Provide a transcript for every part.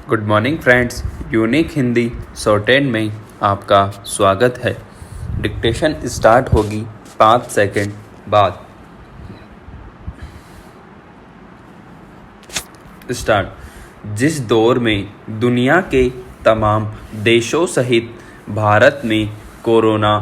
Good morning friends, unique Hindi shorthand में आपका स्वागत है। डिक्टेशन स्टार्ट होगी 5 सेकंड बाद। स्टार्ट। जिस दौर में दुनिया के तमाम देशों सहित भारत में कोरोना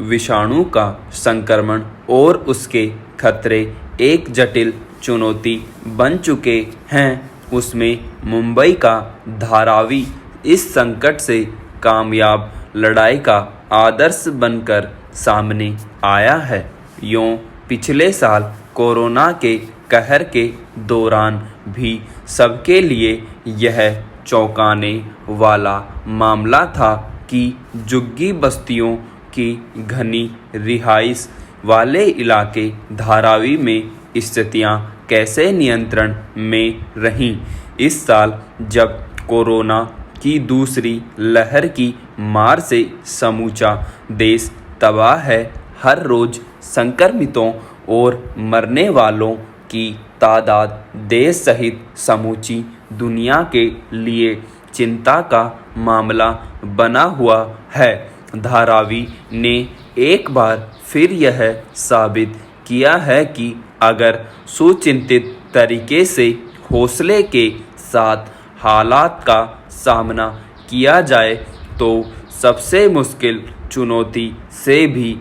विषाणु का संक्रमण और उसके खतरे एक जटिल चुनौती बन चुके हैं, उसमें मुंबई का धारावी इस संकट से कामयाब लड़ाई का आदर्श बनकर सामने आया है। यूँ पिछले साल कोरोना के कहर के दौरान भी सबके लिए यह चौंकाने वाला मामला था कि झुग्गी बस्तियों की घनी रिहाइश वाले इलाके धारावी में स्थितियां कैसे नियंत्रण में रहीं। इस साल जब कोरोना की दूसरी लहर की मार से समूचा देश तबाह है, हर रोज संक्रमितों और मरने वालों की तादाद देश सहित समूची दुनिया के लिए चिंता का मामला बना हुआ है। धारावी ने एक बार फिर यह साबित किया है कि अगर सुचिंतित तरीके से हौसले के साथ हालात का सामना किया जाए तो सबसे मुश्किल चुनौती से भी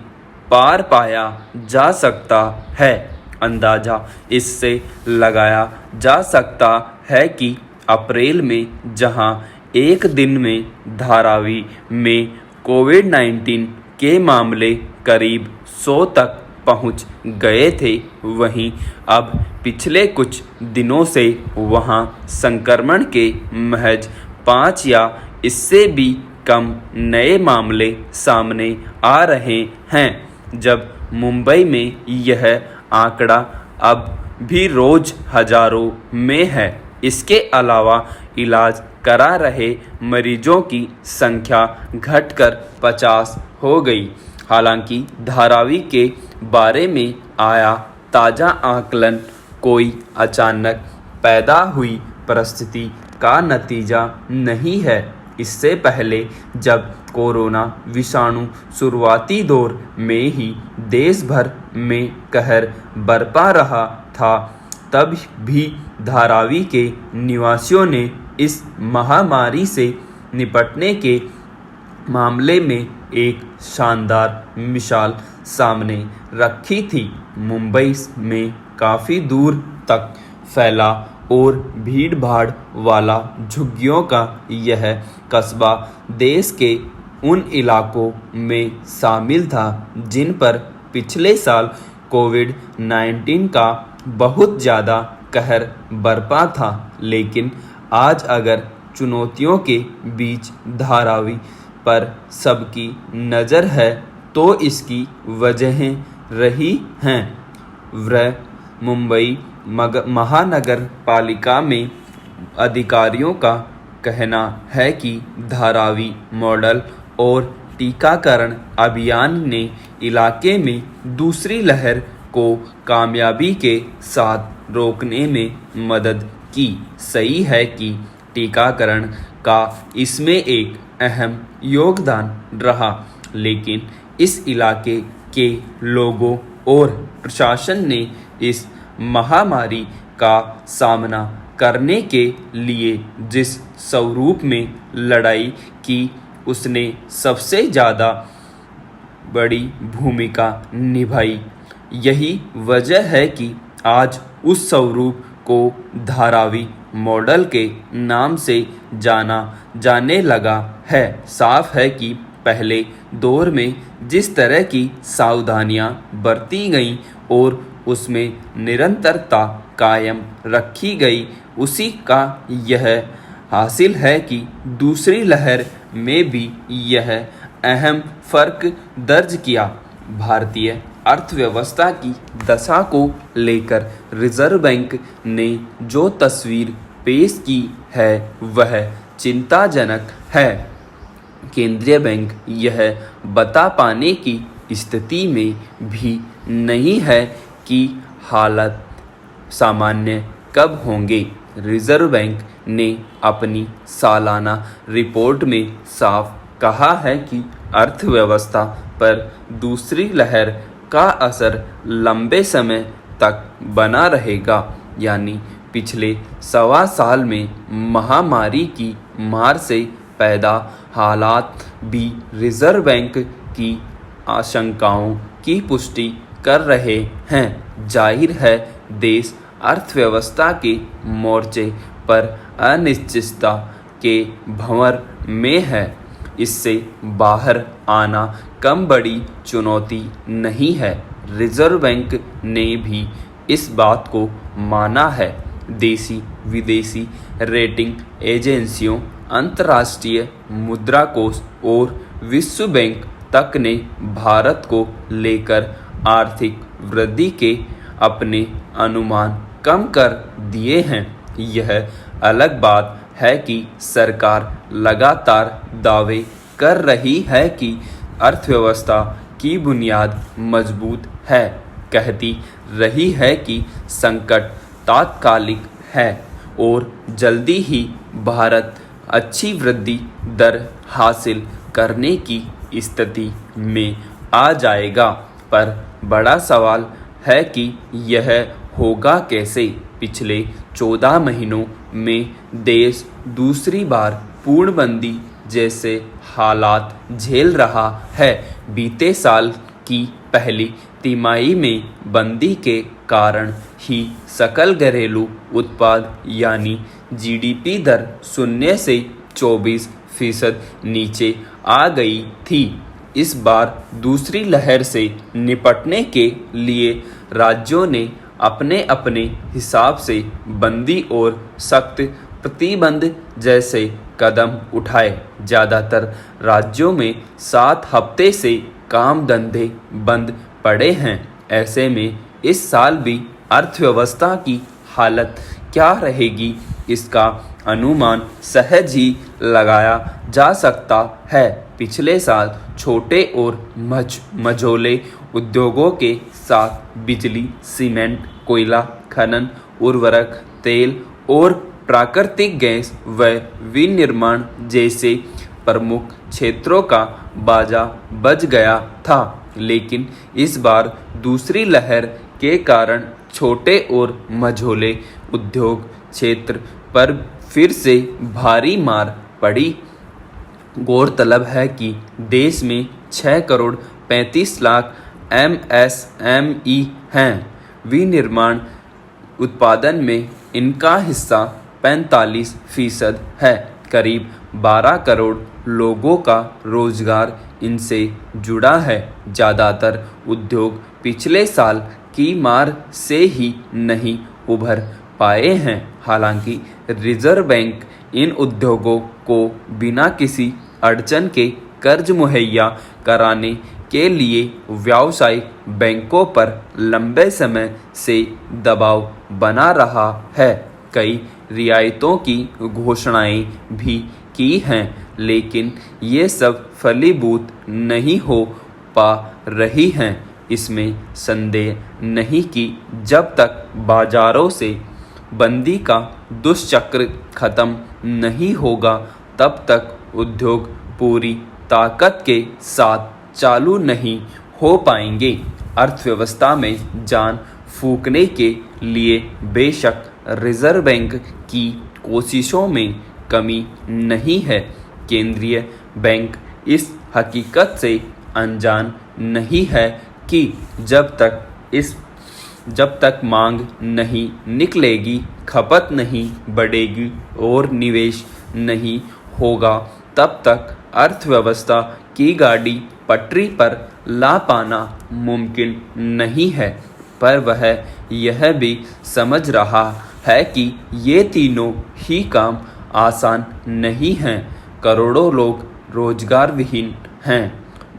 पार पाया जा सकता है। अंदाज़ा इससे लगाया जा सकता है कि अप्रैल में जहां एक दिन में धारावी में कोविड-19 के मामले करीब 100 तक पहुंच गए थे, वहीं अब पिछले कुछ दिनों से वहां संक्रमण के महज 5 या इससे भी कम नए मामले सामने आ रहे हैं, जब मुंबई में यह आंकड़ा अब भी रोज हजारों में है। इसके अलावा इलाज करा रहे मरीजों की संख्या घटकर 50 हो गई। हालांकि धारावी के बारे में आया ताज़ा आकलन कोई अचानक पैदा हुई परिस्थिति का नतीजा नहीं है। इससे पहले जब कोरोना विषाणु शुरुआती दौर में ही देश भर में कहर बरपा रहा था, तब भी धारावी के निवासियों ने इस महामारी से निपटने के मामले में एक शानदार मिसाल सामने रखी थी। मुंबई में काफ़ी दूर तक फैला और भीड़-भाड़ वाला झुग्गियों का यह कस्बा देश के उन इलाकों में शामिल था जिन पर पिछले साल कोविड-19 का बहुत ज़्यादा कहर बरपा था। लेकिन आज अगर चुनौतियों के बीच धारावी पर सबकी नज़र है तो इसकी वजहें रही हैं। वह मुंबई महानगर पालिका में अधिकारियों का कहना है कि धारावी मॉडल और टीकाकरण अभियान ने इलाके में दूसरी लहर को कामयाबी के साथ रोकने में मदद की। सही है कि टीकाकरण का इसमें एक अहम योगदान रहा, लेकिन इस इलाके के लोगों और प्रशासन ने इस महामारी का सामना करने के लिए जिस स्वरूप में लड़ाई की, उसने सबसे ज़्यादा बड़ी भूमिका निभाई। यही वजह है कि आज उस स्वरूप को धारावी मॉडल के नाम से जाना जाने लगा है। साफ है कि पहले दौर में जिस तरह की सावधानियां बरती गईं और उसमें निरंतरता कायम रखी गई, उसी का यह हासिल है कि दूसरी लहर में भी यह अहम फ़र्क दर्ज किया। भारतीय अर्थव्यवस्था की दशा को लेकर रिजर्व बैंक ने जो तस्वीर पेश की है वह चिंताजनक है। केंद्रीय बैंक यह बता पाने की स्थिति में भी नहीं है कि हालात सामान्य कब होंगे। रिजर्व बैंक ने अपनी सालाना रिपोर्ट में साफ कहा है कि अर्थव्यवस्था पर दूसरी लहर का असर लंबे समय तक बना रहेगा। यानी पिछले सवा साल में महामारी की मार से पैदा हालात भी रिजर्व बैंक की आशंकाओं की पुष्टि कर रहे हैं। जाहिर है देश अर्थव्यवस्था के मोर्चे पर अनिश्चितता के भंवर में है। इससे बाहर आना कम बड़ी चुनौती नहीं है। रिजर्व बैंक ने भी इस बात को माना है। देसी विदेशी रेटिंग एजेंसियों, अंतर्राष्ट्रीय मुद्रा कोष और विश्व बैंक तक ने भारत को लेकर आर्थिक वृद्धि के अपने अनुमान कम कर दिए हैं। यह अलग बात है कि सरकार लगातार दावे कर रही है कि अर्थव्यवस्था की बुनियाद मजबूत है, कहती रही है कि संकट तात्कालिक है और जल्दी ही भारत अच्छी वृद्धि दर हासिल करने की स्थिति में आ जाएगा। पर बड़ा सवाल है कि यह होगा कैसे। पिछले 14 महीनों में देश दूसरी बार पूर्णबंदी जैसे हालात झेल रहा है। बीते साल की पहली तिमाही में बंदी के कारण ही सकल घरेलू उत्पाद यानी जीडीपी दर 0 से 24% नीचे आ गई थी। इस बार दूसरी लहर से निपटने के लिए राज्यों ने अपने अपने हिसाब से बंदी और सख्त प्रतिबंध जैसे कदम उठाए। ज़्यादातर राज्यों में 7 हफ्ते से काम धंधे बंद पड़े हैं। ऐसे में इस साल भी अर्थव्यवस्था की हालत क्या रहेगी, इसका अनुमान सहज ही लगाया जा सकता है। पिछले साल छोटे और मझोले उद्योगों के साथ बिजली, सीमेंट, कोयला खनन, उर्वरक, तेल और प्राकृतिक गैस व विनिर्माण जैसे प्रमुख क्षेत्रों का बाजा बच गया था। लेकिन इस बार दूसरी लहर के कारण छोटे और मझोले उद्योग क्षेत्र पर फिर से भारी मार पड़ी। गौरतलब है कि देश में 6 करोड़ 35 लाख MSME हैं। विनिर्माण उत्पादन में इनका हिस्सा 45% है। करीब 12 करोड़ लोगों का रोजगार इनसे जुड़ा है। ज़्यादातर उद्योग पिछले साल की मार से ही नहीं उभर पाए हैं। हालांकि रिजर्व बैंक इन उद्योगों को बिना किसी अड़चन के कर्ज मुहैया कराने के लिए व्यावसायिक बैंकों पर लंबे समय से दबाव बना रहा है। कई रियायतों की घोषणाएं भी की हैं, लेकिन ये सब फलीभूत नहीं हो पा रही हैं। इसमें संदेह नहीं कि जब तक बाजारों से बंदी का दुष्चक्र खत्म नहीं होगा, तब तक उद्योग पूरी ताकत के साथ चालू नहीं हो पाएंगे। अर्थव्यवस्था में जान फूंकने के लिए बेशक रिजर्व बैंक की कोशिशों में कमी नहीं है। केंद्रीय बैंक इस हकीकत से अनजान नहीं है कि जब तक मांग नहीं निकलेगी, खपत नहीं बढ़ेगी और निवेश नहीं होगा, तब तक अर्थव्यवस्था की गाड़ी पटरी पर ला पाना मुमकिन नहीं है। पर वह यह भी समझ रहा है कि ये तीनों ही काम आसान नहीं हैं। करोड़ों लोग रोजगार विहीन हैं।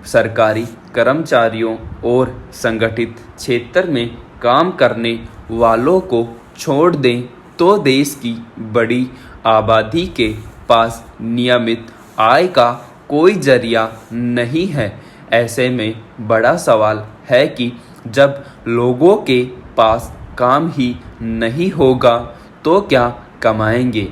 सरकारी कर्मचारियों और संगठित क्षेत्र में काम करने वालों को छोड़ दें तो देश की बड़ी आबादी के पास नियमित आय का कोई जरिया नहीं है। ऐसे में बड़ा सवाल है कि जब लोगों के पास काम ही नहीं होगा तो क्या कमाएंगे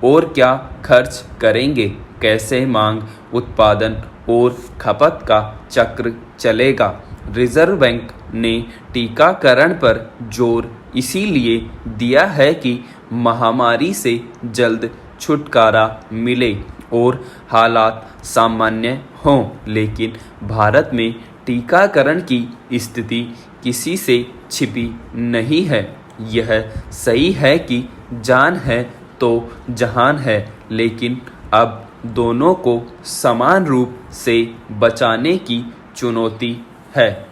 और क्या खर्च करेंगे, कैसे मांग, उत्पादन और खपत का चक्र चलेगा। रिजर्व बैंक ने टीकाकरण पर जोर इसीलिए दिया है कि महामारी से जल्द छुटकारा मिले और हालात सामान्य हों। लेकिन भारत में टीकाकरण की स्थिति किसी से छिपी नहीं है। यह सही है कि जान है तो जहान है, लेकिन अब दोनों को समान रूप से बचाने की चुनौती है।